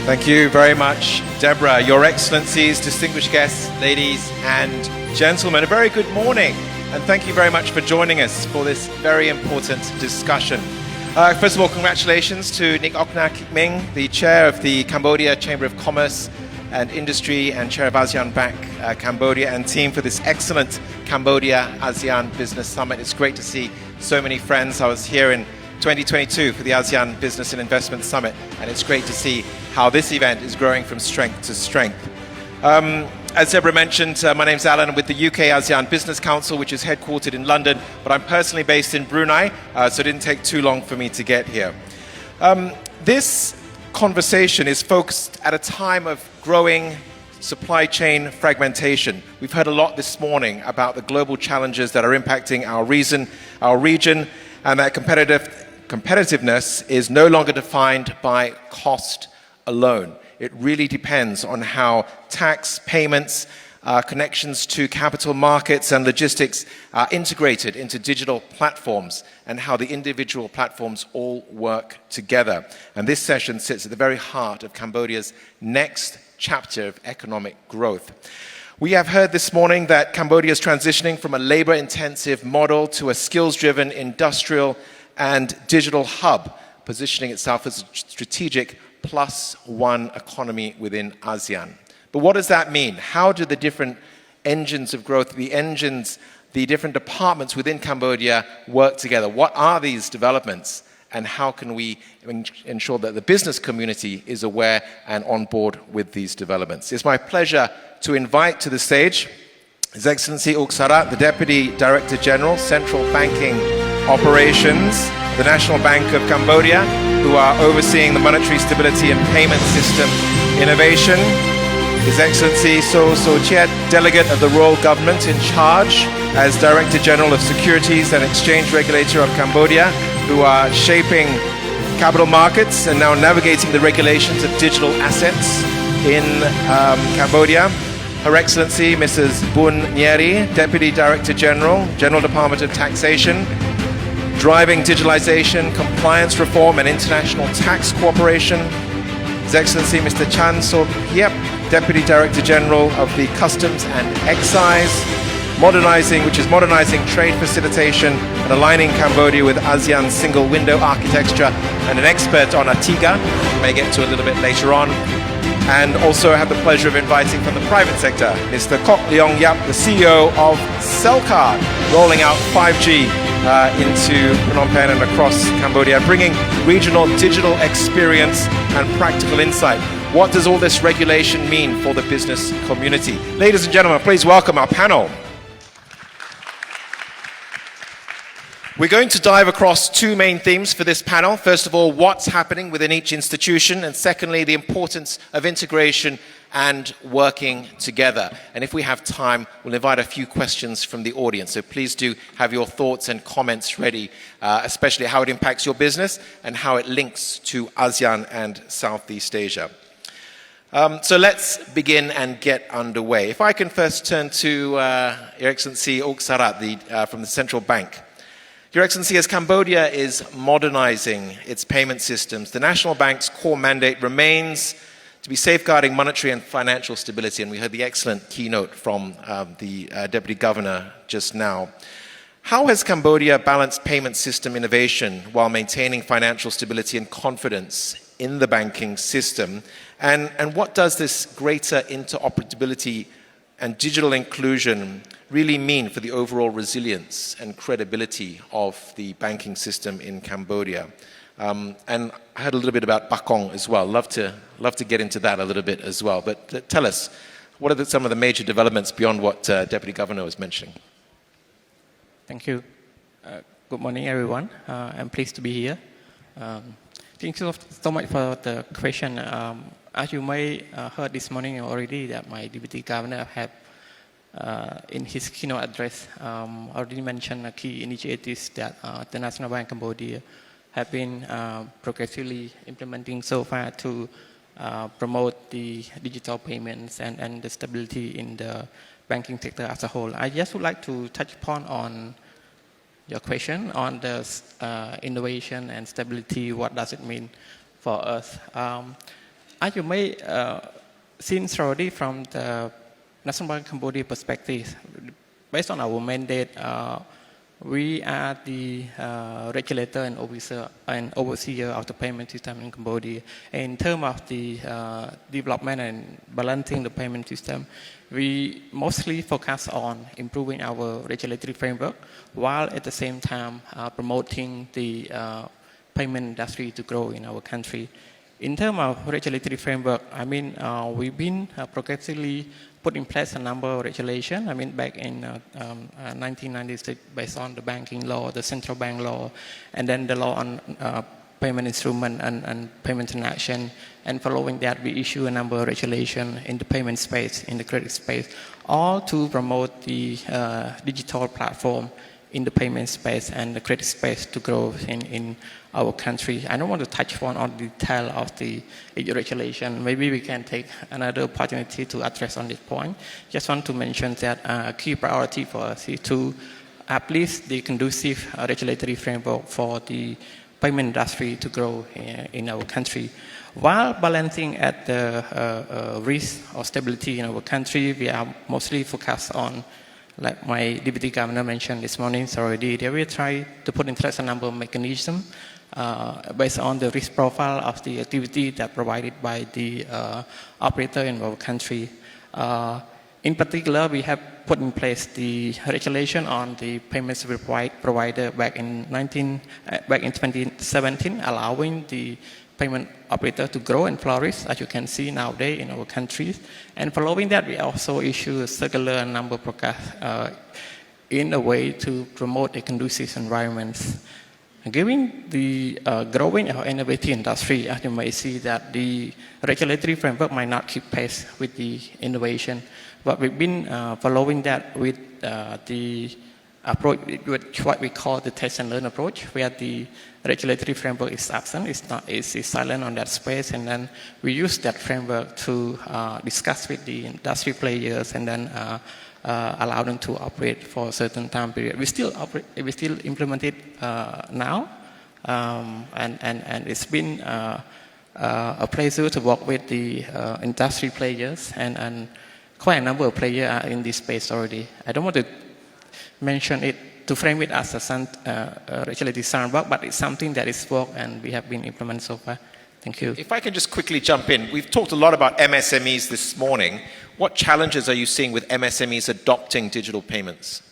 Thank you very much, Deborah. Your Excellencies, distinguished guests, ladies and gentlemen, a very good morning. And thank you very much for joining us for this very important discussion. First of all, congratulations to Nick Okna Kikming, the chair of the Cambodia Chamber of Commerce and Industry and chair of ASEAN Bank Cambodia, and team for this excellent Cambodia-ASEAN Business Summit. It's great to see so many friends. I was here in 2022 for the ASEAN Business and Investment Summit, and it's great to see how this event is growing from strength to strength. As Deborah mentioned, my name's Alan. I'm with the UK ASEAN Business Council, which is headquartered in London, but I'm personally based in Brunei, so it didn't take too long for me to get here. This conversation is focused at a time of growing supply chain fragmentation. We've heard a lot this morning about the global challenges that are impacting our region, and that competitiveness is no longer defined by cost alone. It really depends on how tax, payments, connections to capital markets and logistics are integrated into digital platforms, and how the individual platforms all work together. And this session sits at the very heart of Cambodia's next chapter of economic growth. We have heard this morning that Cambodia is transitioning from a labor-intensive model to a skills-driven industrial and digital hub, positioning itself as a strategic +1 economy within ASEAN. But what does that mean? How do the different engines of growth, the different departments within Cambodia work together? What are these developments, and how can we ensure that the business community is aware and on board with these developments? It's my pleasure to invite to the stage His Excellency Uk Sarat, the Deputy Director General, Central Banking Operations, the National Bank of Cambodia, who are overseeing the monetary stability and payment system innovation. His Excellency So Chiet, Delegate of the Royal Government in charge as Director General of Securities and Exchange Regulator of Cambodia, who are shaping capital markets and now navigating the regulations of digital assets in Cambodia. Her Excellency Mrs. Bun Nyeri, Deputy Director General, General Department of Taxation, driving digitalization, compliance reform and international tax cooperation. His Excellency Mr. Chan So Hiep, Deputy Director General of the Customs and Excise, modernizing trade facilitation and aligning Cambodia with ASEAN single window architecture, and an expert on Atiga, we may get to a little bit later on. And also I have the pleasure of inviting from the private sector, Mr. Kok Leong Yap, the CEO of Cellcard, rolling out 5G into Phnom Penh and across Cambodia, bringing regional digital experience and practical insight. What does all this regulation mean for the business community? Ladies and gentlemen, please welcome our panel. We're going to dive across two main themes for this panel. First of all, what's happening within each institution, and secondly, the importance of integration and working together. And if we have time, we'll invite a few questions from the audience. So please do have your thoughts and comments ready, especially how it impacts your business and how it links to ASEAN and Southeast Asia. So let's begin and get underway. If I can first turn to Your Excellency Uk Sarat from the Central Bank. Your Excellency, as Cambodia is modernizing its payment systems, the National Bank's core mandate remains to be safeguarding monetary and financial stability, and we heard the excellent keynote from the Deputy Governor just now. How has Cambodia balanced payment system innovation while maintaining financial stability and confidence in the banking system? And what does this greater interoperability and digital inclusion really mean for the overall resilience and credibility of the banking system in Cambodia? And I heard a little bit about Bakong as well. Love to get into that a little bit as well. But tell us, what are some of the major developments beyond what Deputy Governor was mentioning? Thank you. Good morning, everyone. I'm pleased to be here. Thank you so much for the question. As you may heard this morning already, that my Deputy Governor have in his keynote address already mentioned key initiatives that the National Bank Cambodia have been progressively implementing so far to promote the digital payments and the stability in the banking sector as a whole. I just would like to touch upon on your question on the innovation and stability. What does it mean for us? as you may seen already from the National Bank of Cambodia perspective, based on our mandate, we are the regulator and overseer of the payment system in Cambodia. In terms of the development and balancing the payment system, we mostly focus on improving our regulatory framework while at the same time promoting the payment industry to grow in our country. In terms of regulatory framework, I mean, we've been progressively put in place a number of regulations. I mean, back in 1996, based on the banking law, the central bank law, and then the law on payment instrument and payment transaction. And following that, we issue a number of regulations in the payment space, in the credit space, all to promote the digital platform in the payment space and the credit space to grow in our country. I don't want to touch on all the detail of the regulation. Maybe we can take another opportunity to address on this point. Just want to mention that a key priority for us is to uplift the conducive regulatory framework for the payment industry to grow in our country. While balancing at the risk or stability in our country, we are mostly focused on, like my Deputy Governor mentioned this morning already, they will try to put in place a number of mechanisms based on the risk profile of the activity that provided by the operator in our country. In particular, we have put in place the regulation on the payment service provider back in 2017, allowing the payment operator to grow and flourish, as you can see nowadays in our countries. And following that, we also issue a circular number of in a way to promote a conducive environment. Given the growing innovative industry, as you may see that the regulatory framework might not keep pace with the innovation, but we've been following that with the approach, with what we call the test and learn approach, where the regulatory framework is absent, it's silent on that space, and then we use that framework to discuss with the industry players and then allow them to operate for a certain time period. We still implement it now, and it's been a pleasure to work with the industry players, and quite a number of players are in this space already. I don't want to mention it to frame it as a regulatory sandbox, but it's something that is work and we have been implementing so far. Thank you. If I can just quickly jump in, we've talked a lot about MSMEs this morning. What challenges are you seeing with MSMEs adopting digital payments?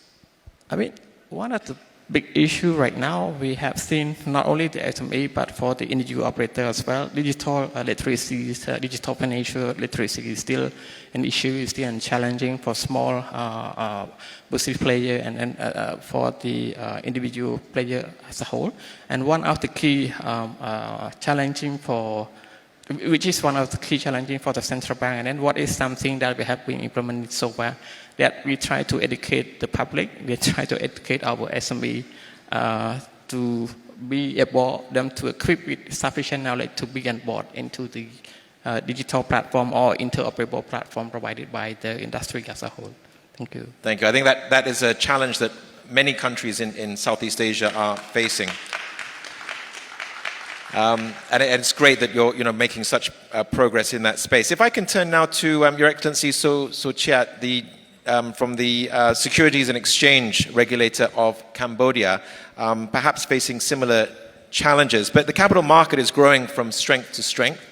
I mean, one of the big issues right now, we have seen not only the SME, but for the individual operator as well. Digital literacy, digital financial literacy is still an issue, is still challenging for small business player and for the individual player as a whole. And one of the key challenging for, which is one of the key challenging for the central bank, and then what is something that we have been implementing so far, that we try to educate the public, we try to educate our SME to be able them to equip with sufficient knowledge to be on board into the digital platform or interoperable platform provided by the industry as a whole. Thank you. Thank you. I think that is a challenge that many countries in Southeast Asia are facing. And it's great that you're making such progress in that space. If I can turn now to Your Excellency So Chiat, from the Securities and Exchange Regulator of Cambodia, perhaps facing similar challenges. But the capital market is growing from strength to strength,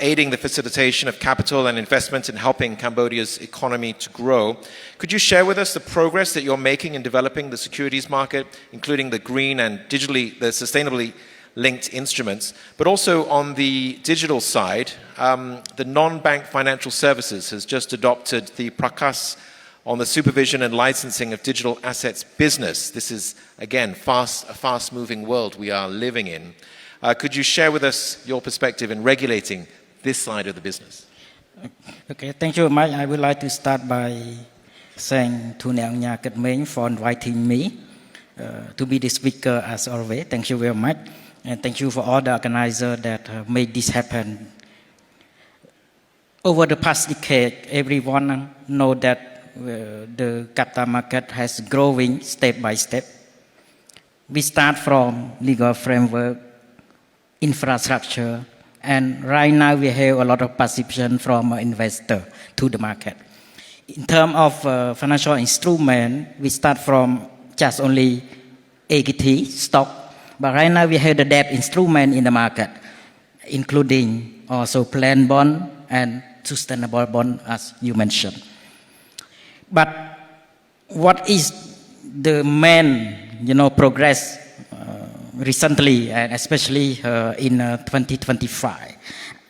aiding the facilitation of capital and investment and helping Cambodia's economy to grow. Could you share with us the progress that you're making in developing the securities market, including the green and the sustainably linked instruments, but also on the digital side, the non-bank financial services has just adopted the Prakas on the supervision and licensing of digital assets business. This is, again, a fast-moving world we are living in. Could you share with us your perspective in regulating this side of the business? Okay, thank you very much. I would like to start by saying to Nya Katmeng for inviting me to be the speaker as always. Thank you very much. And thank you for all the organizers that made this happen. Over the past decade, everyone knows that the capital market has growing step by step. We start from legal framework, infrastructure, And right now we have a lot of participation from investor to the market. In terms of financial instrument, we start from just only equity stock, but right now we have the debt instrument in the market, including also plain bond and sustainable bond, as you mentioned. But what is the main, progress recently, and especially in 2025?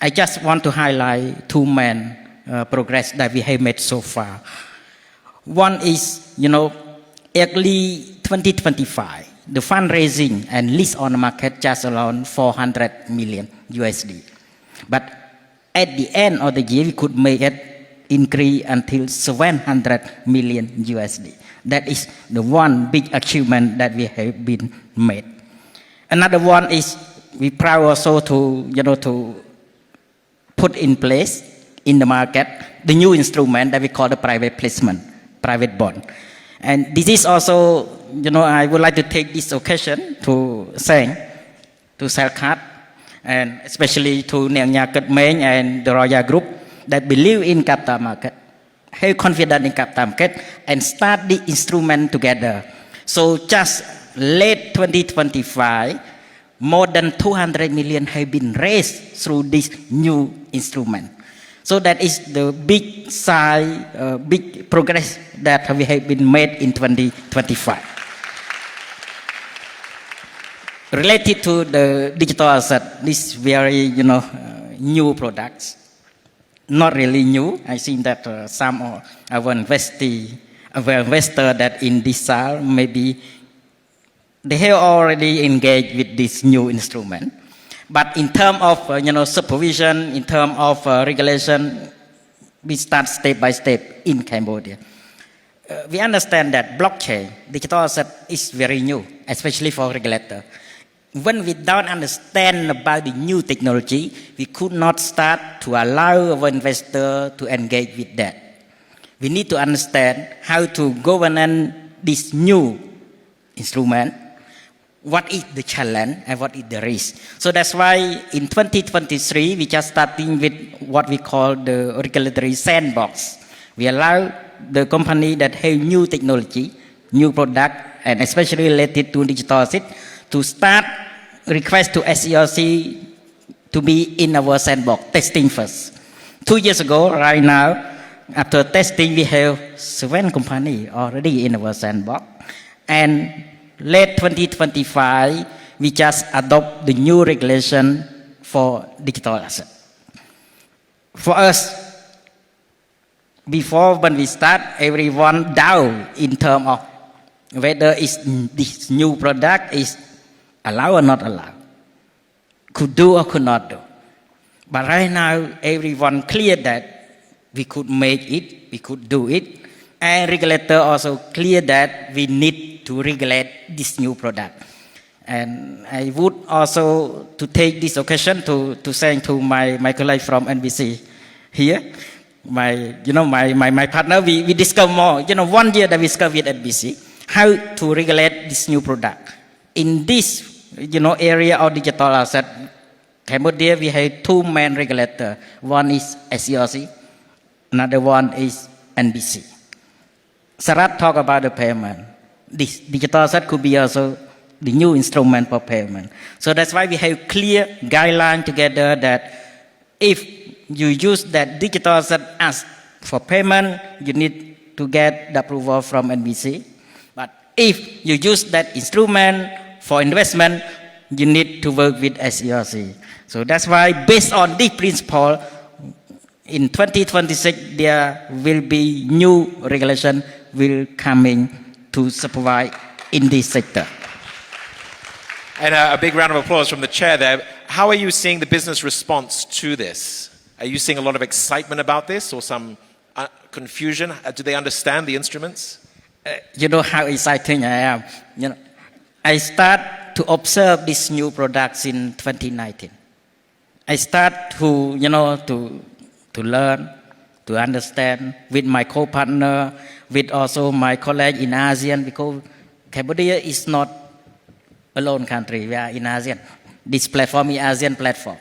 I just want to highlight two main progress that we have made so far. One is, early 2025, the fundraising and list on the market just around 400 million USD. But at the end of the year, we could make it increase until 700 million USD. That is the one big achievement that we have been made. Another one is we proud also to put in place in the market the new instrument that we call the private placement, private bond. And this is also, I would like to take this occasion to thank to Selkat and especially to Neng Nha Ket Meng and the Royal Group that believe in capital market, have confidence in capital market, and start the instrument together. So just late 2025, more than 200 million have been raised through this new instrument. So that is the big side, big progress that we have been made in 2025. Related to the digital asset, this very, new products, not really new. I think that some of our investors that in this sale, maybe they have already engaged with this new instrument. But in terms of, supervision, in terms of regulation, we start step by step in Cambodia. We understand that blockchain, digital asset is very new, especially for regulator. When we don't understand about the new technology, we could not start to allow our investor to engage with that. We need to understand how to govern this new instrument, what is the challenge and what is the risk. So that's why in 2023, we just starting with what we call the regulatory sandbox. We allow the company that have new technology, new product, and especially related to digital asset, to start request to SERC to be in our sandbox, testing first. 2 years ago, right now, after testing, we have 7 companies already in our sandbox. And late 2025, we just adopt the new regulation for digital asset. For us, before when we start, everyone doubt in terms of whether this new product is allowed or not allowed, could do or could not do. But right now, everyone clear that we could make it, we could do it, and regulator also clear that we need to regulate this new product. And I would also to take this occasion to thank to my colleague from NBC here, my partner. We discover more. 1 year that we discover with NBC how to regulate this new product. In this area of digital asset, Cambodia, we have 2 main regulators. One is SERC, another one is NBC. Sarat talked about the payment. This digital asset could be also the new instrument for payment. So that's why we have clear guideline together that if you use that digital asset as for payment, you need to get the approval from NBC. But if you use that instrument for investment, you need to work with SERC. So that's why, based on this principle, in 2026 there will be new regulation will coming to supervise in this sector. And a big round of applause from the chair there. How are you seeing the business response to this? Are you seeing a lot of excitement about this or some confusion? Do they understand the instruments? You know how exciting I am. I start to observe these new products in 2019. I start to learn, to understand with my co-partner, with also my colleague in ASEAN, because Cambodia is not a lone country. We are in ASEAN. This platform is ASEAN platform.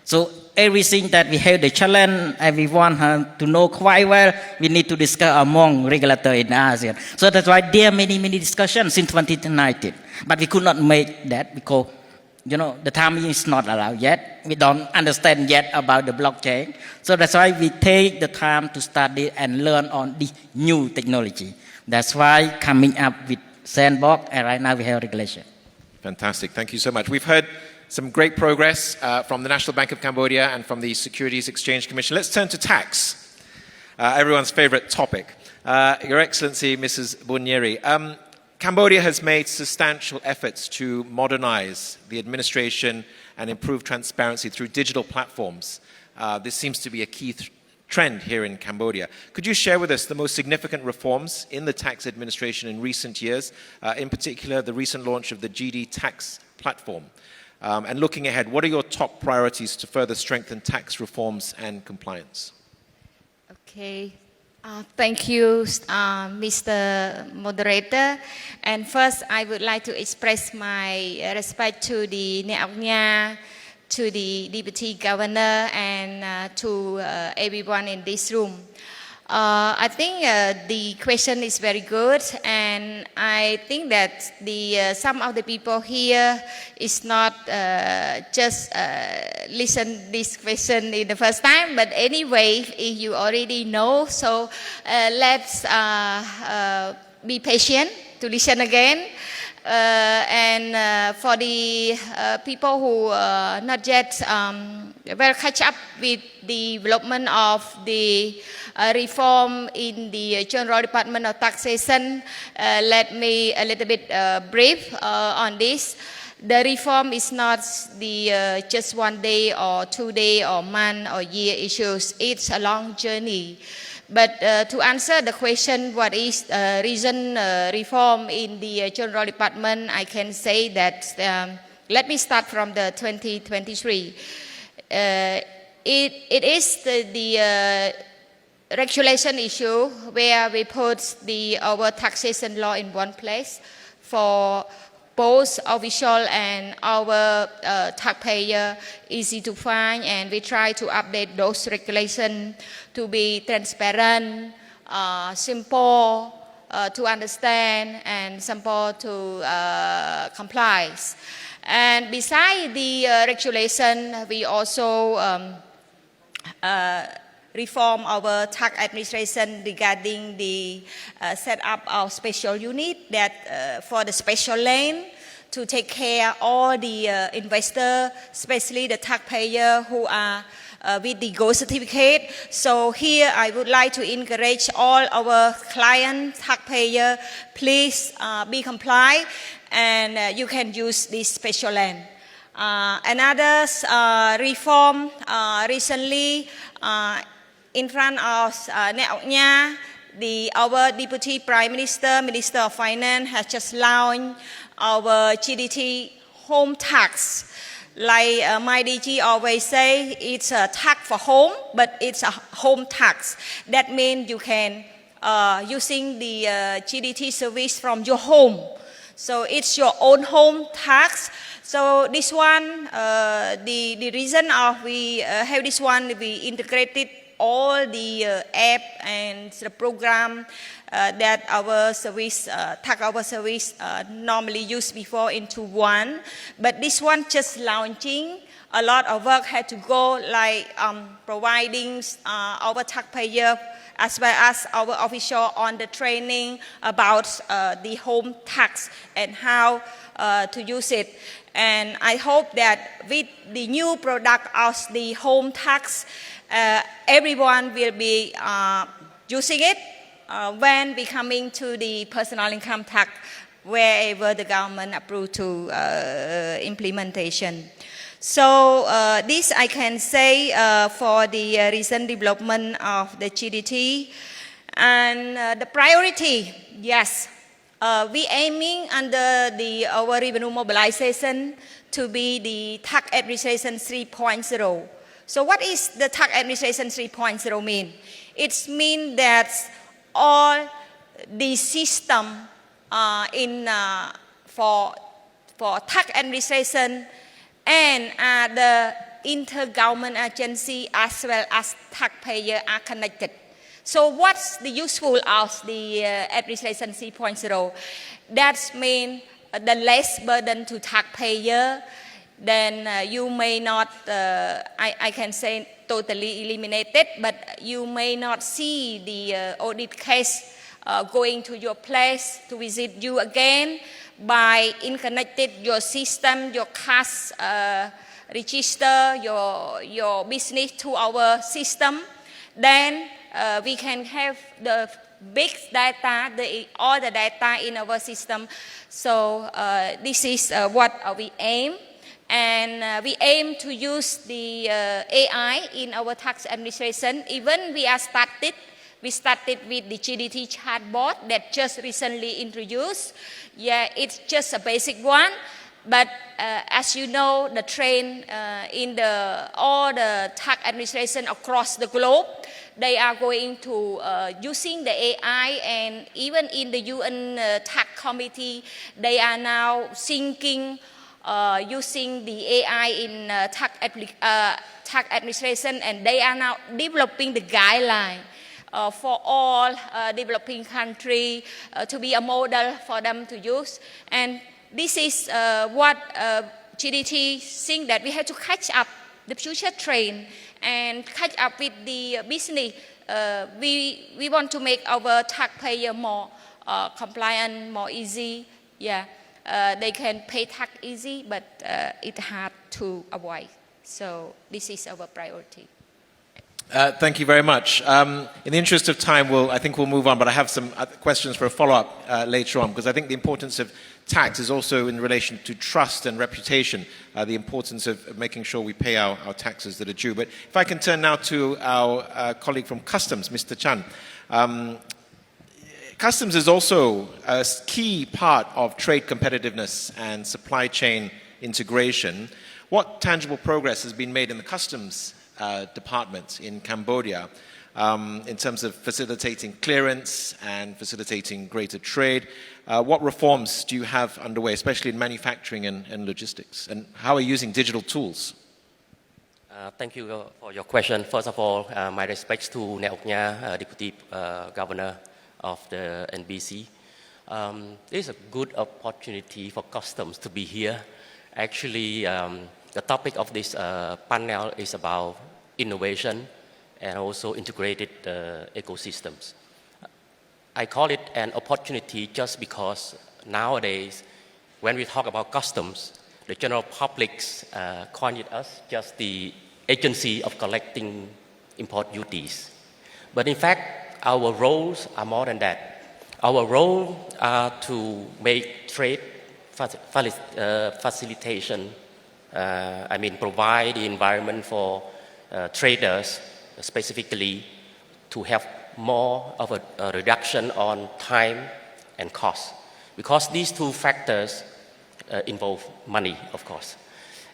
So everything that we have the challenge, everyone have to know quite well, we need to discuss among regulators in ASEAN. So that's why there are many discussions in 2019. But we could not make that because, the timing is not allowed yet. We don't understand yet about the blockchain. So that's why we take the time to study and learn on the new technology. That's why coming up with sandbox, and right now we have regulation. Fantastic. Thank you so much. We've heard some great progress from the National Bank of Cambodia and from the Securities Exchange Commission. Let's turn to tax, everyone's favorite topic. Your Excellency, Mrs. Bunyeri, Cambodia has made substantial efforts to modernize the administration and improve transparency through digital platforms. This seems to be a key trend here in Cambodia. Could you share with us the most significant reforms in the tax administration in recent years, in particular the recent launch of the GD tax platform? And looking ahead, what are your top priorities to further strengthen tax reforms and compliance? Okay. Thank you, Mr. Moderator. And first, I would like to express my respect to the Neoknya, to the Deputy Governor, and to everyone in this room. I think the question is very good, and I think that some of the people here is not just listen this question in the first time, but anyway, if you already know, so let's be patient to listen again. And for the people who not yet well catch up with the development of the reform in the General Department of Taxation, let me a little bit brief on this. The reform is not the just 1 day or 2 day or month or year issues. It's a long journey. But to answer the question, what is recent reform in the General Department, I can say that, let me start from the 2023. It is the regulation issue where we put our taxation law in one place for both official and our taxpayer, easy to find, and we try to update those regulations to be transparent, simple to understand, and simple to comply. And besides the regulation, we also reform our tax administration regarding the set up of special unit that for the special lane to take care of all the investors, especially the taxpayer who are with the gold certificate. So here I would like to encourage all our client taxpayer, please be compliant, and you can use this special lane. Another reform recently in front of Neoknya, our Deputy Prime Minister, Minister of Finance has just launched our GDT home tax. Like my DG always say, it's a tax for home, but it's a home tax. That means you can using the GDT service from your home. So it's your own home tax. So this one, the reason of we have this one, we integrated all the app and the program that our service, tax service normally used before into one. But this one just launching. A lot of work had to go, like providing our taxpayer as well as our official on the training about the home tax and how to use it. And I hope that with the new product of the home tax, everyone will be using it when we coming to the personal income tax, wherever the government approved to implementation. So this I can say for the recent development of the GDT. And the priority, yes, we aiming under our revenue mobilization to be the tax administration 3.0. So what is the tax administration 3.0 mean? It means that all the system for tax administration and the intergovernment agency as well as taxpayer are connected. So what's the useful of the administration 3.0? That means the less burden to taxpayer, then you may not, I can say totally eliminated, but you may not see the audit case going to your place to visit you again by connected your system, your cash register, your business to our system. Then we can have the big data, all the data in our system. So this is what we aim. And we aim to use the AI in our tax administration. Even we started with the GDT chatbot that just recently introduced. Yeah, it's just a basic one. But as you know, the trend in all the tax administration across the globe, they are going to using the AI, and even in the UN tax committee, they are now thinking using the AI in tax administration, and they are now developing the guideline for all developing countries to be a model for them to use. And this is what GDT think that we have to catch up the future trend and catch up with the business. We want to make our taxpayer more compliant, more easy. Yeah, they can pay tax easy, but it's hard to avoid. So this is our priority. Thank you very much. In the interest of time, I think we'll move on, but I have some questions for a follow-up later on, because I think the importance of tax is also in relation to trust and reputation, the importance of making sure we pay our taxes that are due. But if I can turn now to our colleague from Customs, Mr. Chan. Customs is also a key part of trade competitiveness and supply chain integration. What tangible progress has been made in the Customs department in Cambodia in terms of facilitating clearance and facilitating greater trade? What reforms do you have underway, especially in manufacturing and logistics? And how are you using digital tools? Thank you for your question. First of all, my respects to Neoknya, Deputy Governor of the NBC. This is a good opportunity for Customs to be here. Actually, the topic of this panel is about innovation and also integrated ecosystems. I call it an opportunity just because nowadays, when we talk about customs, the general public coined us just the agency of collecting import duties. But in fact, our roles are more than that. Our role are to make trade facilitation, provide the environment for traders, specifically to have more of a reduction on time and cost. Because these two factors involve money, of course.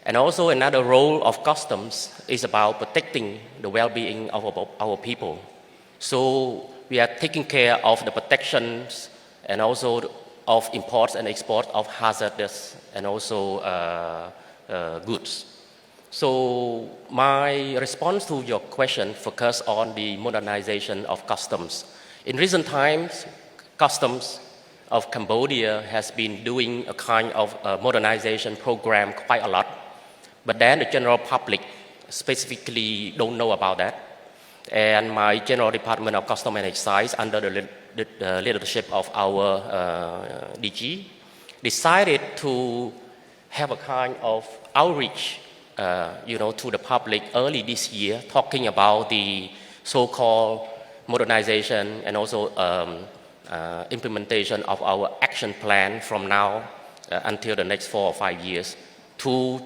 And also another role of customs is about protecting the well-being of our people. So we are taking care of the protections and also of imports and exports of hazardous and also goods. So my response to your question focuses on the modernization of customs. In recent times, customs of Cambodia has been doing a kind of modernization program quite a lot, but then the general public specifically don't know about that. And my General Department of Customs and Excise, under the leadership of our DG, decided to have a kind of outreach to the public early this year, talking about the so-called modernization and also implementation of our action plan from now until the next 4 or 5 years, to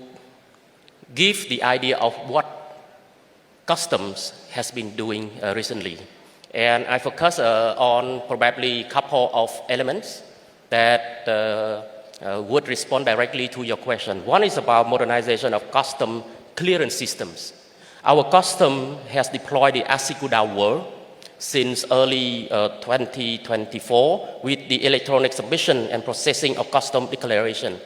give the idea of what customs has been doing recently. And I focus on probably a couple of elements that would respond directly to your question. One is about modernization of custom clearance systems. Our custom has deployed the Asikuda World since early 2024 with the electronic submission and processing of custom declaration.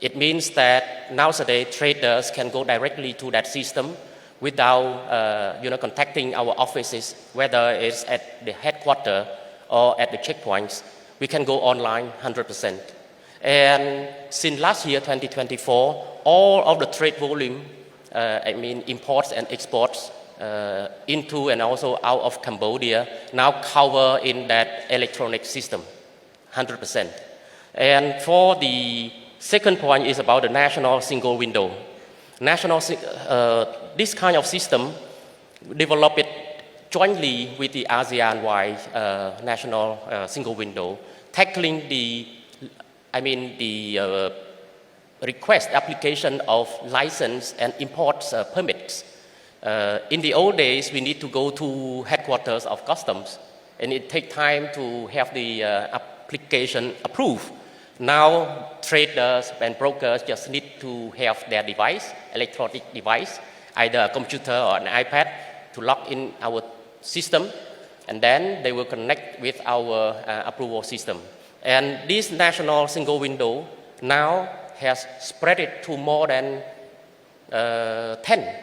It means that that nowadays traders can go directly to that system without contacting our offices, whether it's at the headquarters or at the checkpoints. We can go online 100%. And since last year, 2024, all of the trade volume, imports and exports into and also out of Cambodia now cover in that electronic system, 100%. And for the second point is about the national single window. This kind of system developed jointly with the ASEAN-wide national single window, tackling the request application of license and imports permits. In the old days, we need to go to headquarters of customs, and it takes time to have the application approved. Now, traders and brokers just need to have their device, electronic device, either a computer or an iPad, to log in our system, and then they will connect with our approval system. And this national single window now has spread it to more than 10.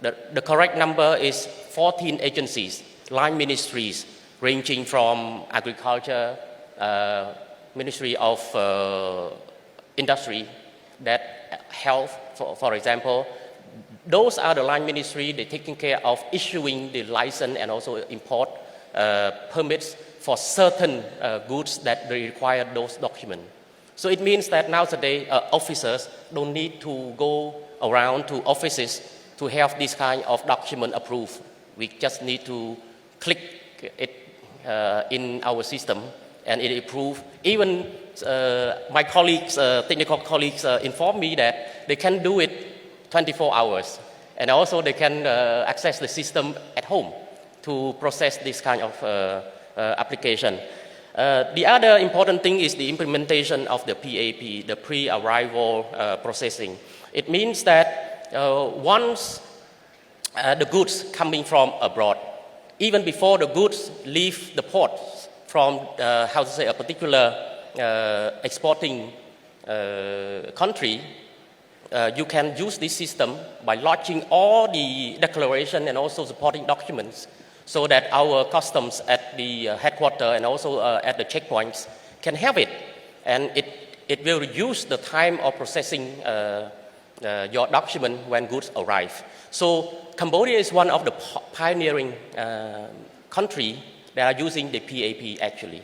The correct number is 14 agencies, line ministries, ranging from agriculture, Ministry of Industry, that health, for example. Those are the line ministry. They're taking care of issuing the license and also import permits for certain goods that they require those documents. So it means that nowadays officers don't need to go around to offices to have this kind of document approved. We just need to click it in our system and it approved. Even my colleagues, technical colleagues inform me that they can do it 24 hours. And also they can access the system at home to process this kind of application. The other important thing is the implementation of the PAP, the pre-arrival processing. It means that once the goods coming from abroad, even before the goods leave the port from a particular exporting country, you can use this system by lodging all the declaration and also supporting documents, so that our customs at the headquarters and also at the checkpoints can have it. And it will reduce the time of processing your document when goods arrive. So Cambodia is one of the pioneering countries that are using the PAP actually.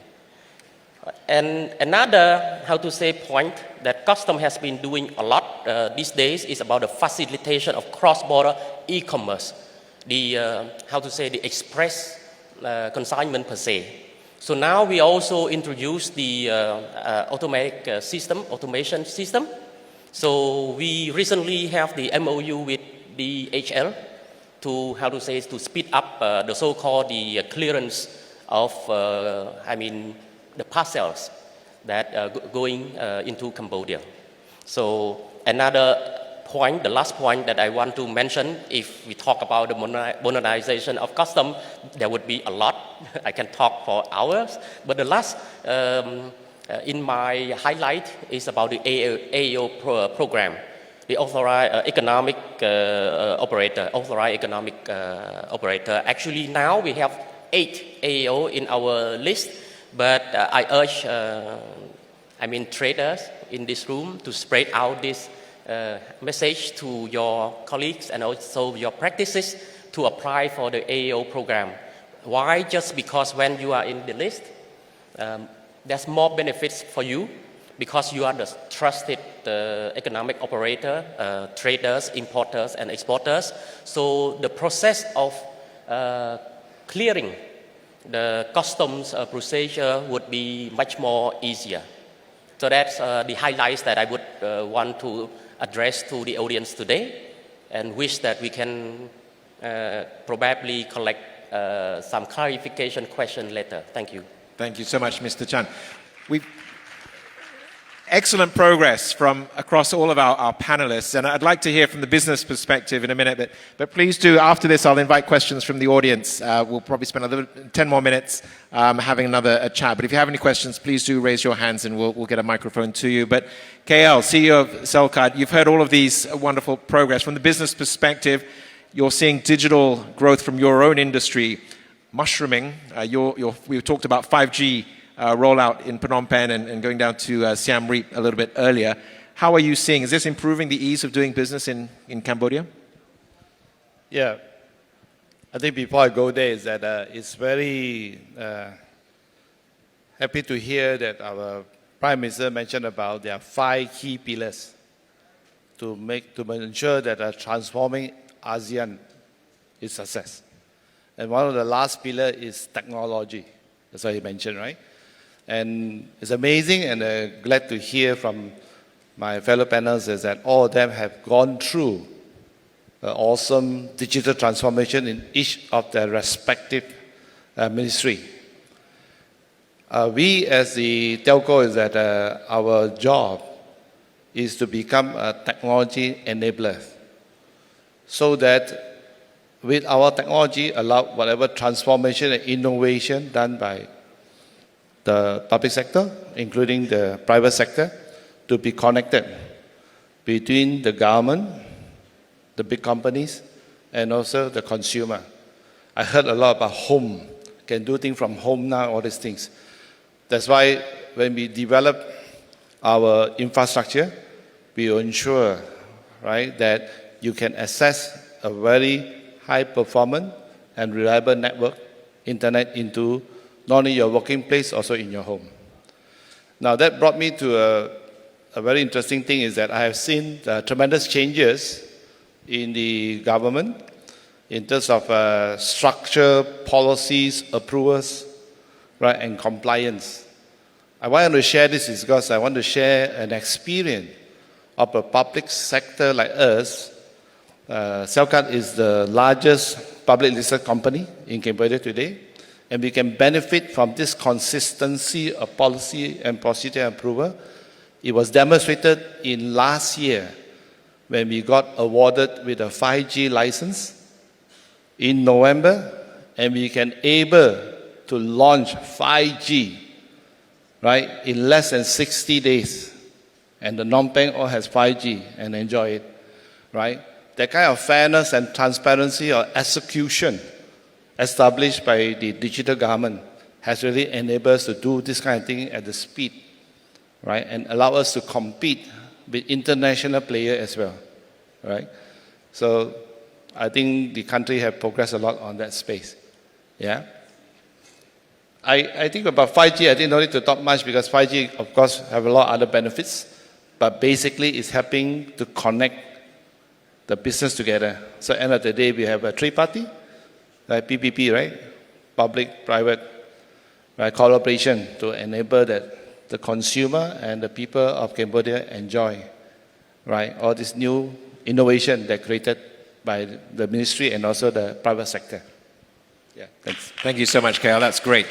And another, point that custom has been doing a lot these days is about the facilitation of cross-border e-commerce. The express consignment per se. So now we also introduce the automation system. So we recently have the MOU with the DHL to speed up the so-called clearance of the parcels that going into Cambodia. So another point, the last point that I want to mention, if we talk about the modernization of custom, there would be a lot. I can talk for hours, but the last in my highlight is about the AEO program, the authorized economic operator. Actually, now we have 8 AEO in our list, but I urge traders in this room to spread out this message to your colleagues and also your practices to apply for the AEO program. Why? Just because when you are in the list, there's more benefits for you because you are the trusted economic operator, traders, importers, and exporters. So the process of clearing the customs procedure would be much more easier. So that's the highlights that I would want to address to the audience today, and wish that we can probably collect some clarification question later. Thank you. Thank you so much, Mr. Chan. excellent progress from across all of our panelists, and I'd like to hear from the business perspective in a minute, but please do, after this, I'll invite questions from the audience. We'll probably spend 10 more minutes having another chat, but if you have any questions, please do raise your hands and we'll get a microphone to you. But KL, CEO of Selcard, you've heard all of these wonderful progress. From the business perspective, you're seeing digital growth from your own industry mushrooming. We talked about 5G rollout in Phnom Penh and going down to Siem Reap a little bit earlier. How are you seeing? Is this improving the ease of doing business in Cambodia? Yeah. I think before I go there is that it's very happy to hear that our Prime Minister mentioned about there are 5 key pillars to ensure that transforming ASEAN is success. And one of the last pillar is technology. That's what he mentioned, right? And it's amazing and glad to hear from my fellow panelists is that all of them have gone through an awesome digital transformation in each of their respective ministry. We as the telco is that our job is to become a technology enabler so that with our technology allow whatever transformation and innovation done by the public sector, including the private sector, to be connected between the government, the big companies, and also the consumer. I heard a lot about home, can do things from home now, all these things. That's why when we develop our infrastructure, we ensure, right, that you can access a very high performance and reliable network, internet into not only your working place, also in your home. Now that brought me to a very interesting thing is that I have seen tremendous changes in the government in terms of structure, policies, approvals, right, and compliance. I want to share this is because I want to share an experience of a public sector like us. Selcard is the largest public listed company in Cambodia today, and we can benefit from this consistency of policy and procedure approval. It was demonstrated in last year when we got awarded with a 5G license in November, and we can able to launch 5G, right, in less than 60 days. And the Phnom Penh all has 5G and enjoy it, right? That kind of fairness and transparency or execution established by the digital government has really enabled us to do this kind of thing at the speed, right? And allow us to compete with international players as well, right? So I think the country have progressed a lot on that space, yeah? I think about 5G, I think no need to talk much because 5G, of course, have a lot of other benefits, but basically it's helping to connect the business together. So end of the day, we have a three-party, like PPP, right? Public-private, right? Collaboration to enable that the consumer and the people of Cambodia enjoy, right? All this new innovation that created by the ministry and also the private sector. Yeah, thanks. Thank you so much, KL. That's great.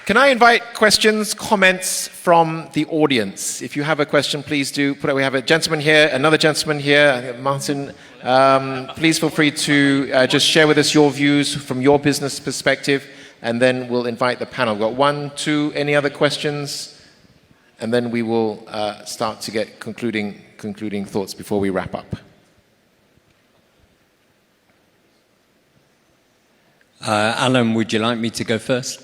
Can I invite questions, comments from the audience? If you have a question, please do put it. We have a gentleman here, another gentleman here, Martin. Please feel free to just share with us your views from your business perspective, and then we'll invite the panel. We've got 1, 2, any other questions? And then we will start to get concluding thoughts before we wrap up. Alan, would you like me to go first?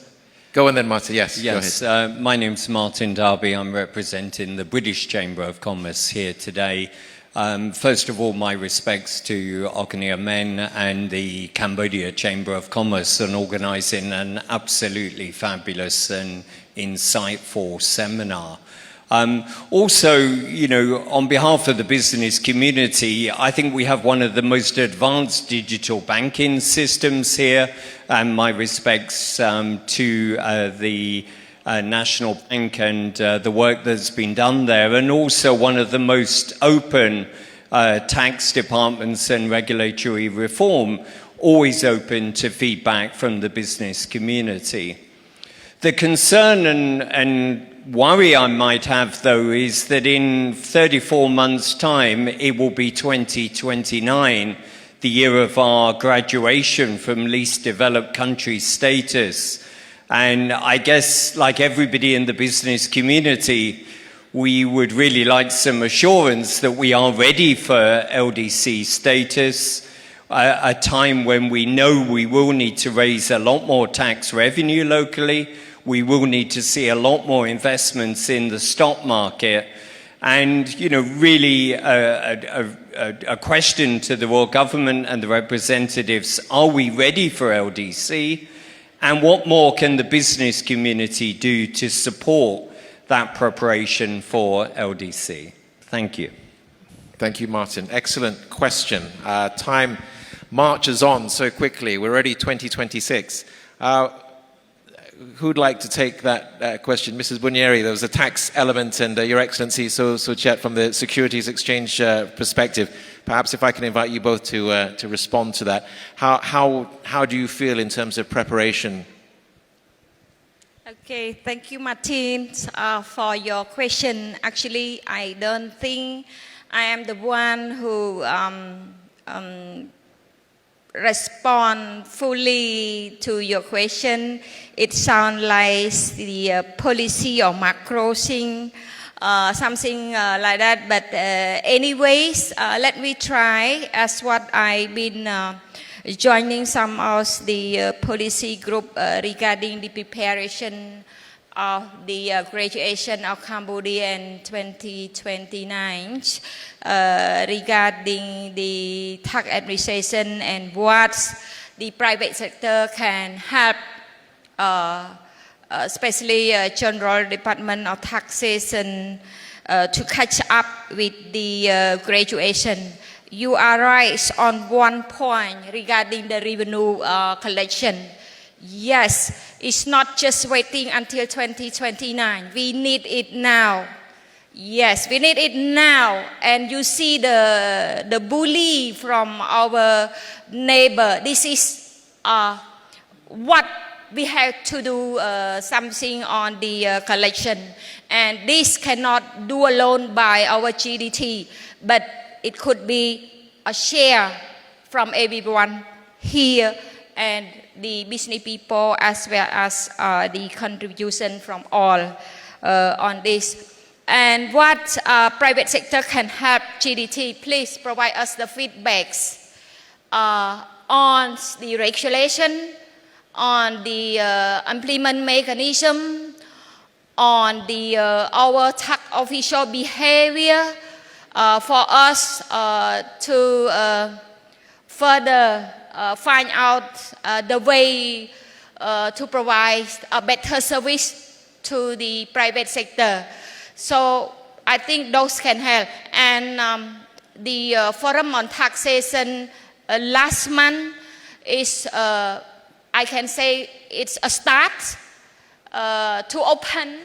Go on then, Martin. Yes, yes. Go ahead. My name's Martin Darby. I'm representing the British Chamber of Commerce here today. First of all, my respects to Ognia Men and the Cambodia Chamber of Commerce on organising an absolutely fabulous and insightful seminar. Also, you know, on behalf of the business community, I think we have one of the most advanced digital banking systems here, and my respects to the National Bank and the work that's been done there, and also one of the most open tax departments and regulatory reform, always open to feedback from the business community. The concern and worry I might have, though, is that in 34 months' time, it will be 2029, the year of our graduation from least developed country status. And I guess, like everybody in the business community, we would really like some assurance that we are ready for LDC status, a time when we know we will need to raise a lot more tax revenue locally, we will need to see a lot more investments in the stock market, and, you know, really a question to the Royal Government and the representatives: are we ready for LDC? And what more can the business community do to support that preparation for LDC? Thank you. Thank you, Martin. Excellent question. Time marches on so quickly. We're already 2026. Who'd like to take that question? Mrs. Bunyeri, there was a tax element, and Your Excellency, so Chet, from the Securities Exchange perspective, perhaps if I can invite you both to respond to that. How do you feel in terms of preparation? Okay, thank you, Martin, for your question. Actually, I don't think I am the one who respond fully to your question. It sounds like the policy or macro thing, something like that. But anyways, let me try as what I've been joining some of the policy group regarding the preparation of the graduation of Cambodia in 2029 regarding the tax administration and what the private sector can help, especially General Department of Taxation, to catch up with the graduation. You are right on one point regarding the revenue collection. Yes, it's not just waiting until 2029. We need it now. Yes, we need it now. And you see the bully from our neighbor. This is what we have to do something on the collection. And this cannot do alone by our GDP, but it could be a share from everyone here and the business people, as well as the contribution from all on this. And what private sector can help GDP, please provide us the feedbacks on the regulation, on the implement mechanism, on the our tax official behavior, for us to further find out the way to provide a better service to the private sector. So I think those can help. And the Forum on Taxation last month is, I can say, it's a start to open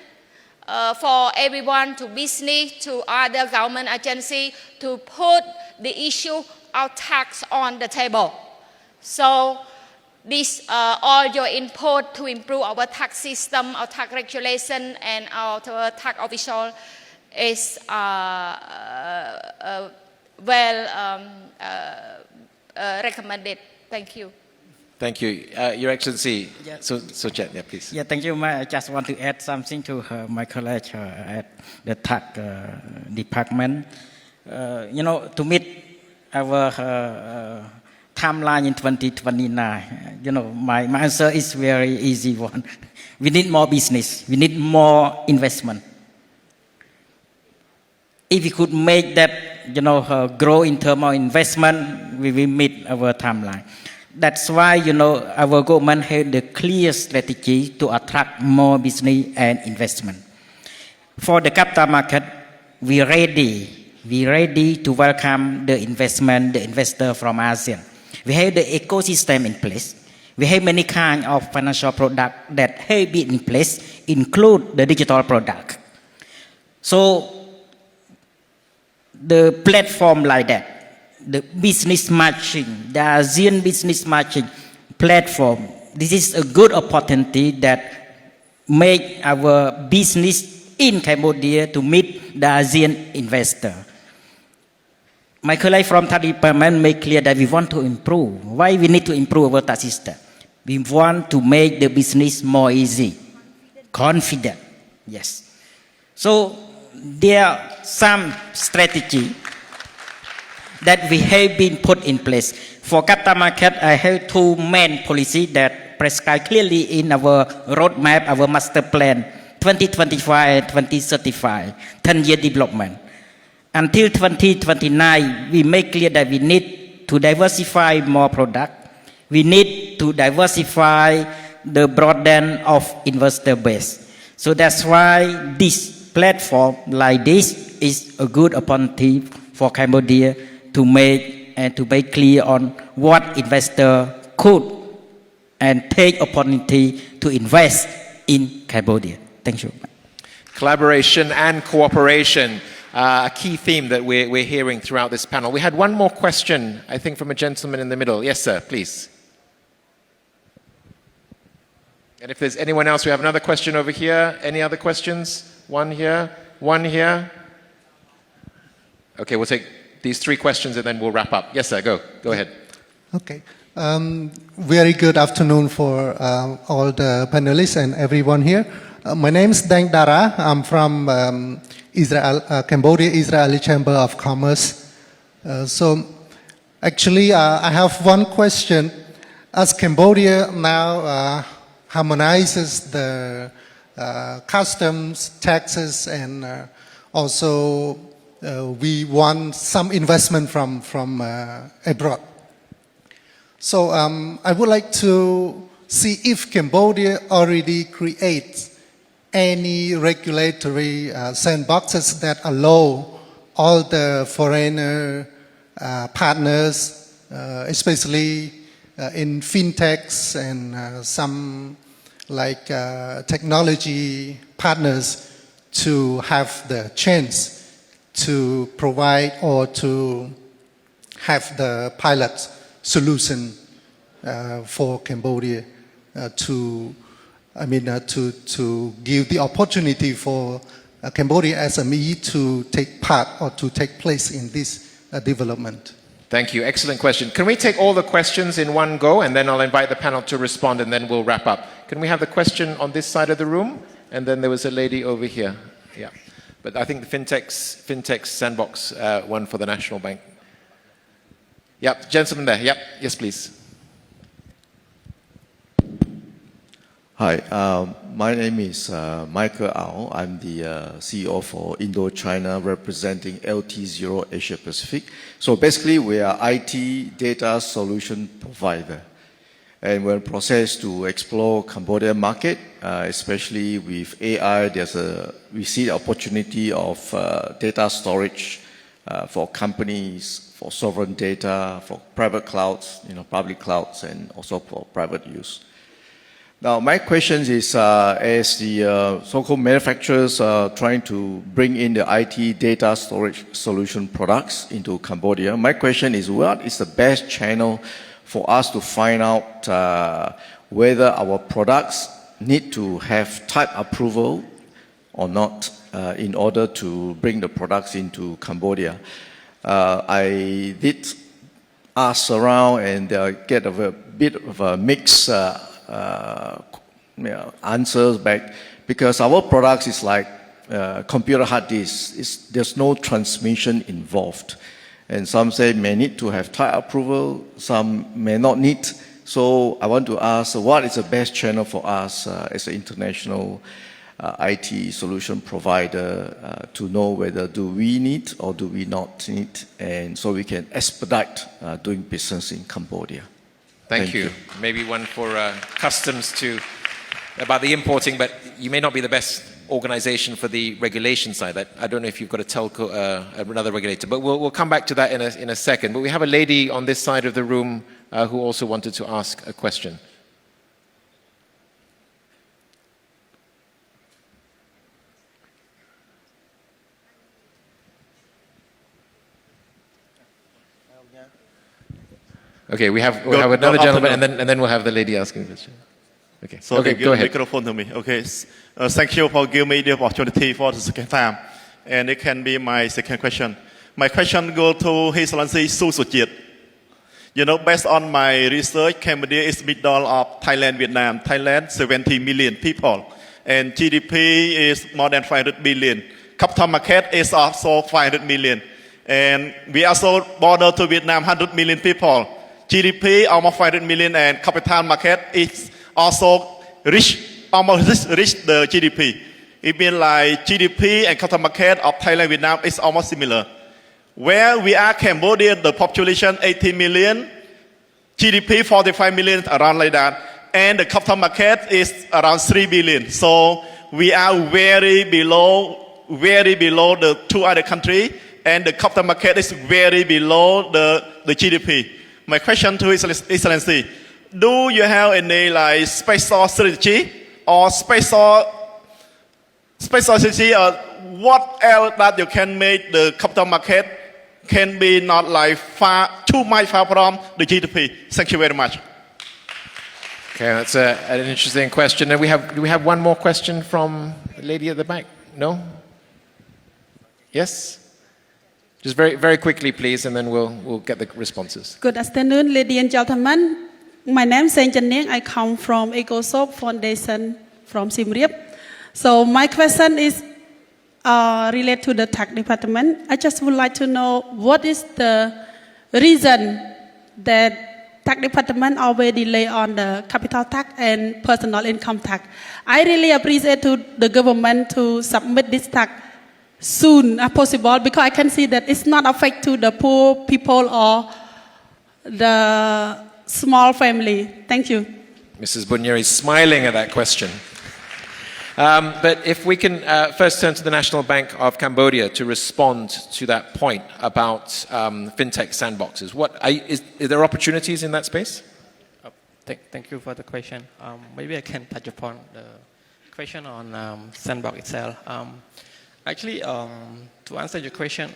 for everyone, to business, to other government agency, to put the issue of tax on the table. So this all your input to improve our tax system, our tax regulation, and our tax official is recommended. Thank you. Thank you. Your Excellency, Yeah. so Chet, yeah, please. Yeah, thank you. I just want to add something to my colleague at the tax department. You know, to meet our timeline in 2029, you know, my answer is very easy one. We need more business. We need more investment. If we could make that, you know, grow in terms of investment, we will meet our timeline. That's why, you know, our government has the clear strategy to attract more business and investment. For the capital market, we ready to welcome the investment, the investor from ASEAN. We have the ecosystem in place. We have many kinds of financial products that have been in place, include the digital product. So the platform like that, the business matching, the ASEAN business matching platform, this is a good opportunity that make our business in Cambodia to meet the ASEAN investor. My colleague from tax department made clear that we want to improve. Why we need to improve our tax system? We want to make the business more easy, confident. Yes. So there are some strategy that we have been put in place. For capital market, I have two main policies that prescribe clearly in our roadmap, our master plan, 2025 and 2035, 10-year development. Until 2029, we make clear that we need to diversify more product. We need to diversify the broaden of investor base. So that's why this platform like this is a good opportunity for Cambodia to make clear on what investor could and take opportunity to invest in Cambodia. Thank you. Collaboration and cooperation, a key theme that we're hearing throughout this panel. We had one more question, I think, from a gentleman in the middle. Yes, sir, please. And if there's anyone else, we have another question over here. Any other questions? One here, one here. Okay, we'll take these three questions and then we'll wrap up. Yes, sir, go ahead. Okay. Very good afternoon for all the panelists and everyone here. My name is Dang Dara. I'm from Israel, Cambodia-Israeli Chamber of Commerce. So actually, I have one question. As Cambodia now harmonizes the customs, taxes, and also we want some investment from abroad. So I would like to see if Cambodia already creates any regulatory sandboxes that allow all the foreigner partners, especially in fintechs and some like technology partners, to have the chance to provide or to have the pilot solution for Cambodia to give the opportunity for Cambodia SME to take part or to take place in this development. Thank you. Excellent question. Can we take all the questions in one go, and then I'll invite the panel to respond, and then we'll wrap up. Can we have the question on this side of the room? And then there was a lady over here. Yeah. But I think the fintechs sandbox one for the National Bank. Yep, gentleman there. Yep, yes, please. Hi, my name is Michael Ao. I'm the CEO for Indo-China, representing LT0 Asia Pacific. So basically, we are IT data solution provider. And we're in process to explore Cambodia market, especially with AI. We see the opportunity of data storage for companies, for sovereign data, for private clouds, public clouds, and also for private use. Now, my question is, as the so-called manufacturers are trying to bring in the IT data storage solution products into Cambodia, my question is, what is the best channel for us to find out whether our products need to have type approval or not in order to bring the products into Cambodia? I did ask around and get a bit of a mixed answers back, because our products is like computer hard disk. There's no transmission involved. And some say may need to have type approval, some may not need. So I want to ask, what is the best channel for us as an international IT solution provider to know whether do we need or do we not need, and so we can expedite doing business in Cambodia. Thank you. Maybe one for customs about the importing, but you may not be the best organization for the regulation side. I don't know if you've got a telco, another regulator, but we'll come back to that in a second. But we have a lady on this side of the room who also wanted to ask a question. Okay, we have another gentleman, and then we'll have the lady asking a question. Okay. So Okay, they give go the ahead. microphone to me. Okay. Thank you for giving me the opportunity for the second time. And it can be my second question. My question goes to His Excellency Su Suchit. You know, based on my research, Cambodia is middle of Thailand, Vietnam. Thailand, 70 million people. And GDP is more than 500 billion. Capital market is also 500 million. And we also border to Vietnam, 100 million people. GDP almost 500 million, and capital market is also almost reach the GDP. It means like GDP and capital market of Thailand, Vietnam is almost similar. Where we are, Cambodia, the population 18 million, GDP 45 million, around like that. And the capital market is around 3 billion. So we are very below the two other countries. And the capital market is very below the GDP. My question to His Excellency, do you have any like special strategy or special strategy or what else that you can make the capital market can be not like too much far from the GDP? Thank you very much. Okay, that's an interesting question. And do we have one more question from the lady at the back? No? Yes? Just very, very quickly, please, and then we'll get the responses. Good afternoon, ladies and gentlemen. My name is Saint Janeng. I come from EcoSoap Foundation from Siem Reap. So my question is related to the tax department. I just would like to know what is the reason that tax department always delay on the capital tax and personal income tax. I really appreciate to the government to submit this tax soon as possible, because I can see that it's not affect to the poor people or the small family. Thank you. Mrs. Bunyeri is smiling at that question. But if we can first turn to the National Bank of Cambodia to respond to that point about fintech sandboxes. Is there opportunities in that space? Thank you for the question. Maybe I can touch upon the question on sandbox itself. Actually, to answer your question,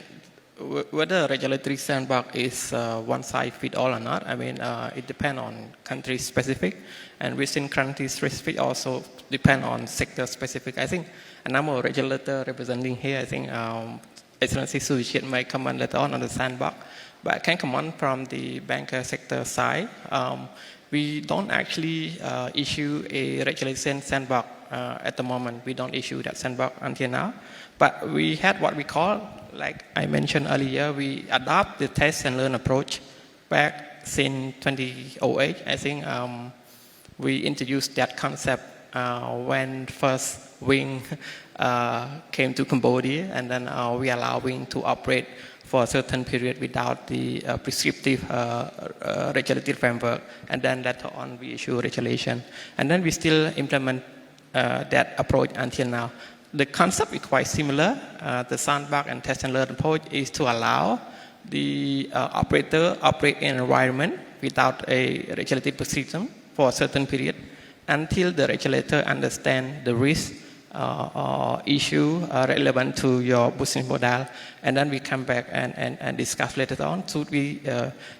whether regulatory sandbox is one size fits all or not, I mean, it depends on country specific, and within country specific also depend on sector specific. I think a number of regulators representing here, I think Excellency Suchit may comment later on the sandbox, but I can comment from the banker sector side. We don't actually issue a regulation sandbox at the moment. We don't issue that sandbox until now. But we had what we call, like I mentioned earlier, we adopt the test and learn approach back since 2008. I think we introduced that concept when first Wing came to Cambodia, and then we allow Wing to operate for a certain period without the prescriptive regulatory framework, and then later on we issue regulation, and then we still implement that approach until now. The concept is quite similar. The sandbox and test and learn approach is to allow the operator operate in an environment without a regulatory prescription for a certain period until the regulator understands the risk or issue relevant to your business model, and then we come back and discuss later on. Should we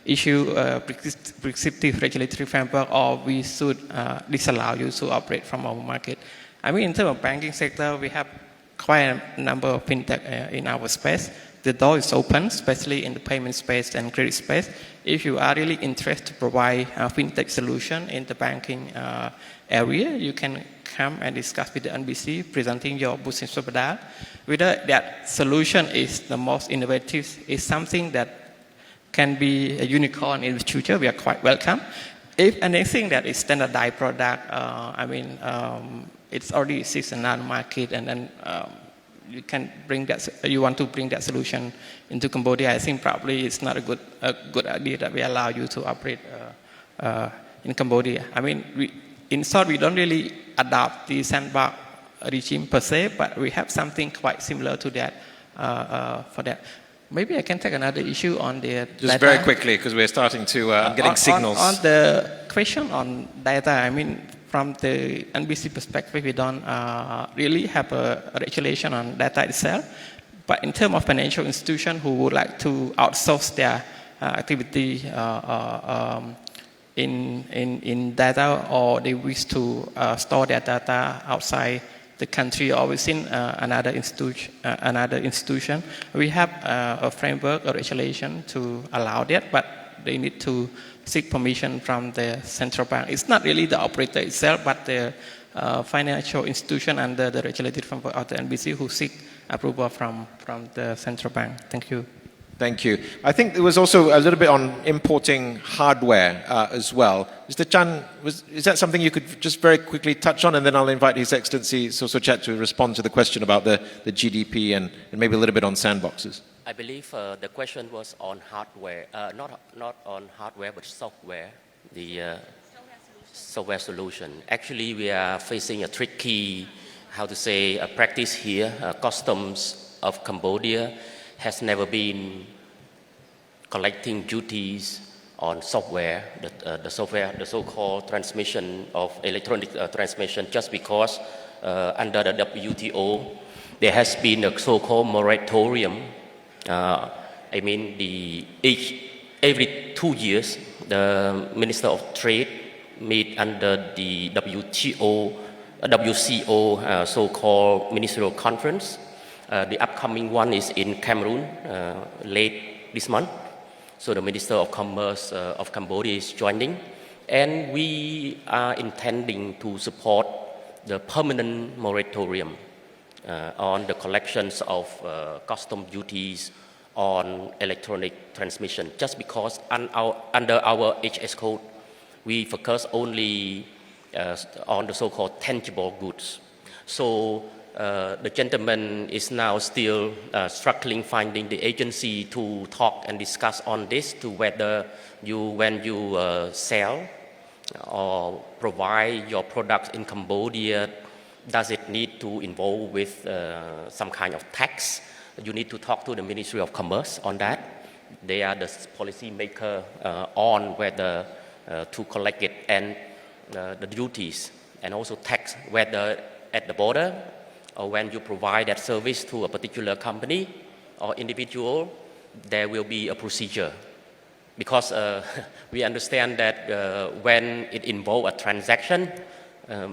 issue a prescriptive regulatory framework, or we should disallow you to operate from our market? I mean, in terms of banking sector, we have quite a number of fintech in our space. The door is open, especially in the payment space and credit space. If you are really interested to provide a fintech solution in the banking area, you can come and discuss with the NBC, presenting your business model. Whether that solution is the most innovative, is something that can be a unicorn in the future, we are quite welcome. If anything that is standardized product, it's already exists in our market, and then you can bring that. You want to bring that solution into Cambodia. I think probably it's not a good idea that we allow you to operate in Cambodia. I mean, in short, we don't really adopt the sandbox regime per se, but we have something quite similar to that for that. Maybe I can take another issue on the Just data. very quickly, because we're starting to, I'm getting signals. On the question on data, I mean, from the NBC perspective, we don't really have a regulation on data itself. But in terms of financial institutions who would like to outsource their activity in data, or they wish to store their data outside the country or within another institution. We have a framework or regulation to allow that, but they need to seek permission from the central bank. It's not really the operator itself, but the financial institution under the regulated framework of the NBC who seek approval from the central bank. Thank you. Thank you. I think there was also a little bit on importing hardware as well. Mr. Chan, is that something you could just very quickly touch on, and then I'll invite His Excellency Sosochat to respond to the question about the GDP and maybe a little bit on sandboxes. I believe the question was on hardware, not on hardware, but software, the software solution. Actually, we are facing a tricky, practice here. Customs of Cambodia has never been collecting duties on software, the so-called transmission of electronic transmission, just because under the WTO there has been a so-called moratorium. Every 2 years, the Minister of Trade meet under the WCO so-called ministerial conference. The upcoming one is in Cameroon late this month. So the Minister of Commerce of Cambodia is joining. And we are intending to support the permanent moratorium on the collections of custom duties on electronic transmission. Just because under our HS code, we focus only on the so-called tangible goods. So the gentleman is now still struggling finding the agency to talk and discuss on this, to whether when you sell or provide your products in Cambodia, does it need to involve with some kind of tax? You need to talk to the Ministry of Commerce on that. They are the policy maker on whether to collect it, and the duties and also tax, whether at the border or when you provide that service to a particular company or individual, there will be a procedure. Because we understand that when it involves a transaction,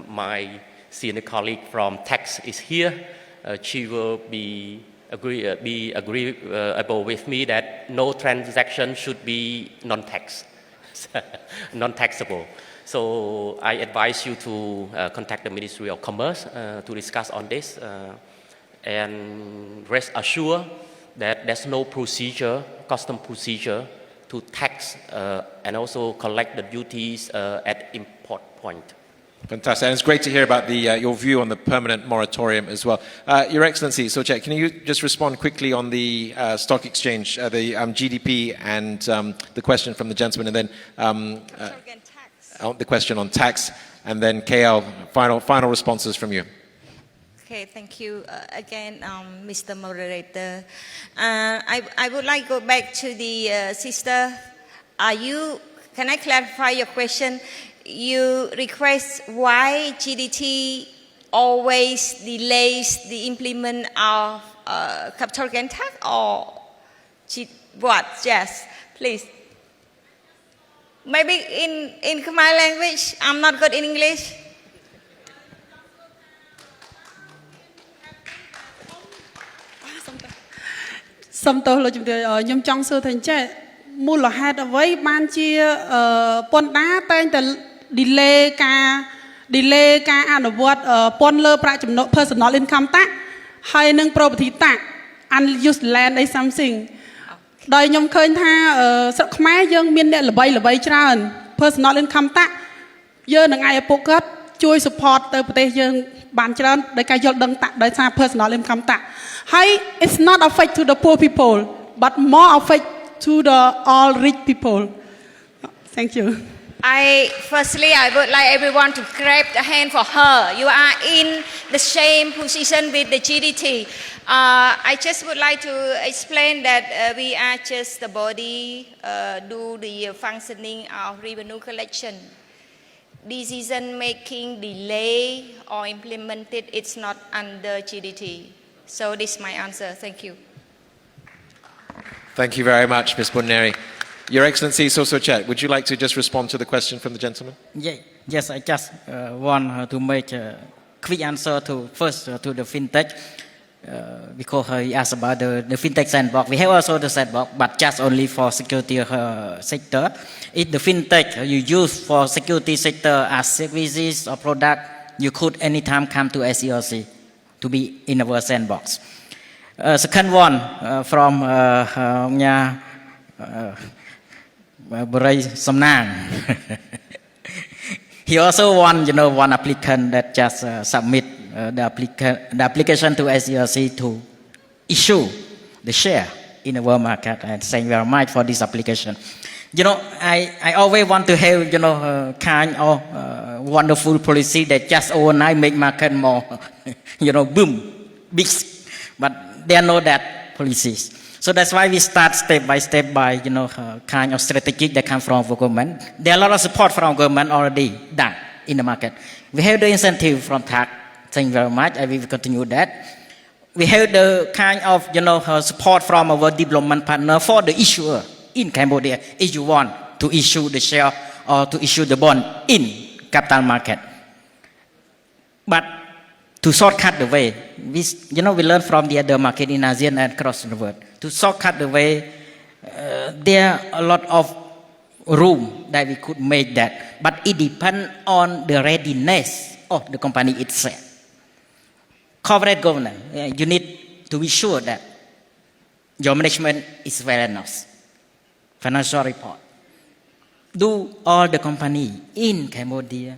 my senior colleague from tax is here. She will be agreeable with me that no transaction should be non-taxable. So I advise you to contact the Ministry of Commerce to discuss on this, and rest assured that there's no custom procedure to tax and also collect the duties at import point. Fantastic. And it's great to hear about your view on the permanent moratorium as well. Your Excellency, Sochat, can you just respond quickly on the stock exchange, the GDP, and the question from the gentleman, and then the question on tax, and then KL, final responses from you. Okay, thank you again, Mr. Moderator. I would like to go back to the sister. Can I clarify your question? You request why GDT always delays the implement of capital gain tax, or what? Yes, please. Maybe in Khmer language, I'm not good in English. Some to lo chụp được nhom trong sơ thành chế mua là hai với ban chia pon đá tên từ delay ca anh vượt pon lơ pra chụp nợ personal income tax hay nâng property tax unused land hay something đời nhom khơi tha sợ khmer dương miền địa là bay trơn personal income tax dương là ngày pocket chui support từประเทศdương ban trơn đời cái dọn đăng tax đời xa personal income tax hay it's not affect to the poor people but more affect to the all rich people. Thank you. Firstly, I would like everyone to grab the hand for her. You are in the same position with the GDT. I just would like to explain that we are just the body do the functioning of revenue collection. Decision making, delay or implemented, it's not under GDT. So this is my answer. Thank you. Thank you very much, Ms. Bunneri. Your Excellency Sosochet, would you like to just respond to the question from the gentleman? Yes, I just want to make a quick answer to first to the fintech. Because he asked about the fintech sandbox. We have also the sandbox, but just only for security sector. If the fintech you use for security sector as services or product, you could anytime come to SERC to be in our sandbox. Second one from Bray Samnang. He also want one applicant that just submit the application to SERC to issue the share in the world market, and thank you very much for this application. I always want to have kind of wonderful policy that just overnight make market more boom big, but there are no that policies. So that's why we start step by step by kind of strategic that come from government. There are a lot of support from government already done in the market. We have the incentive from tax. Thank you very much. I will continue that. We have the kind of support from our development partner for the issuer in Cambodia. If you want to issue the share or to issue the bond in capital market, but to shortcut the way, we learn from the other market in ASEAN and across the world. To shortcut the way, there are a lot of room that we could make that, but it depends on the readiness of the company itself. Corporate governance, you need to be sure that your management is well enough. Financial report. Do all the company in Cambodia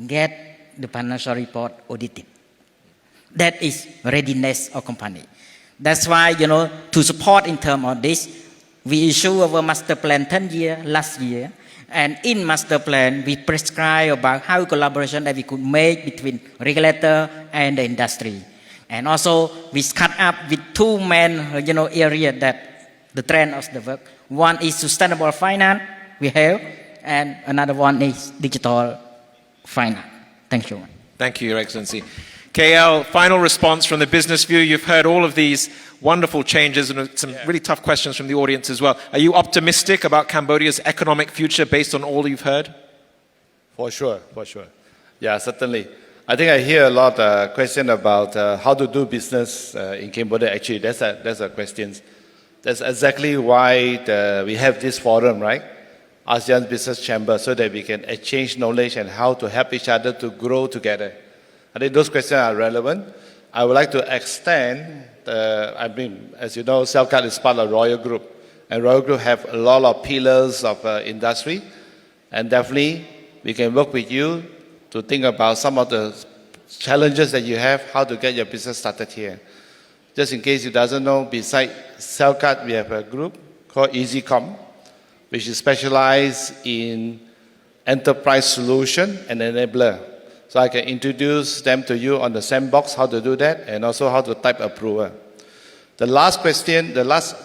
get the financial report audited? That is readiness of company. That's why, to support in terms of this, we issue our master plan 10 years last year. And in master plan, we prescribe about how collaboration that we could make between regulator and the industry. And also, we cut up with two main, areas that the trend of the work. One is sustainable finance, we have, and another one is digital finance. Thank you. Thank you, Your Excellency. KL, final response from the business view. You've heard all of these wonderful changes and some really tough questions from the audience as well. Are you optimistic about Cambodia's economic future based on all you've heard? For sure. Yeah, certainly. I think I hear a lot of questions about how to do business in Cambodia. Actually, that's a question. That's exactly why we have this forum, right? ASEAN Business Chamber, so that we can exchange knowledge and how to help each other to grow together. I think those questions are relevant. I would like to extend, as you know, Selcat is part of Royal Group. And Royal Group have a lot of pillars of industry. And definitely, we can work with you to think about some of the challenges that you have, how to get your business started here. Just in case you doesn't know, beside Selcat, we have a group called EasyCom, which is specialized in enterprise solution and enabler. So I can introduce them to you on the sandbox, how to do that, and also how to type approval. The last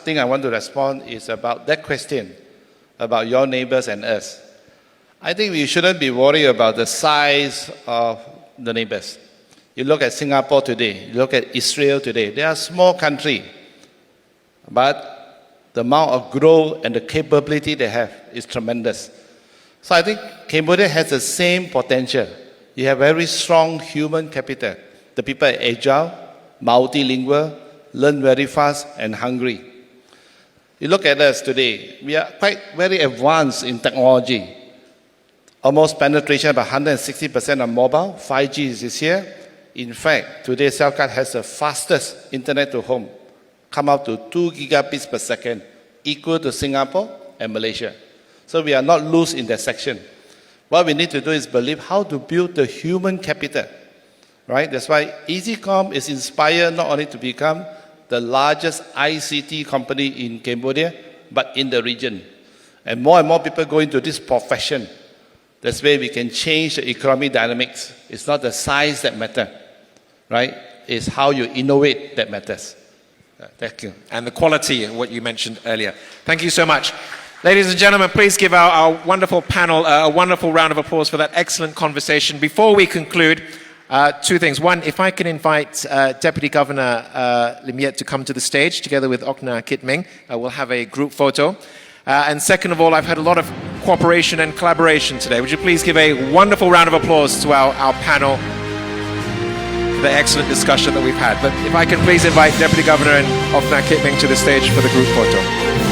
thing I want to respond is about that question, about your neighbors and us. I think we shouldn't be worried about the size of the neighbors. You look at Singapore today, you look at Israel today, they are a small country, but the amount of growth and the capability they have is tremendous. So I think Cambodia has the same potential. You have very strong human capital. The people are agile, multilingual, learn very fast, and hungry. You look at us today, we are very advanced in technology. Almost penetration of 160% on mobile. 5G is here. In fact, today Selcat has the fastest internet to home, come up to 2 gigabits per second, equal to Singapore and Malaysia. So we are not loose in that section. What we need to do is believe how to build the human capital, right? That's why EasyCom is inspired not only to become the largest ICT company in Cambodia, but in the region. And more people go into this profession. That's where we can change the economic dynamics. It's not the size that matters, right? It's how you innovate that matters. Thank you. And the quality, what you mentioned earlier. Thank you so much. Ladies and gentlemen, please give our wonderful panel a wonderful round of applause for that excellent conversation. Before we conclude, two things. One, if I can invite Deputy Governor Limiet to come to the stage together with Okna Kitming. We'll have a group photo. And second of all, I've had a lot of cooperation and collaboration today. Would you please give a wonderful round of applause to our panel for the excellent discussion that we've had. But if I can please invite Deputy Governor of Phra Nakhon Sathom to the stage for the group photo.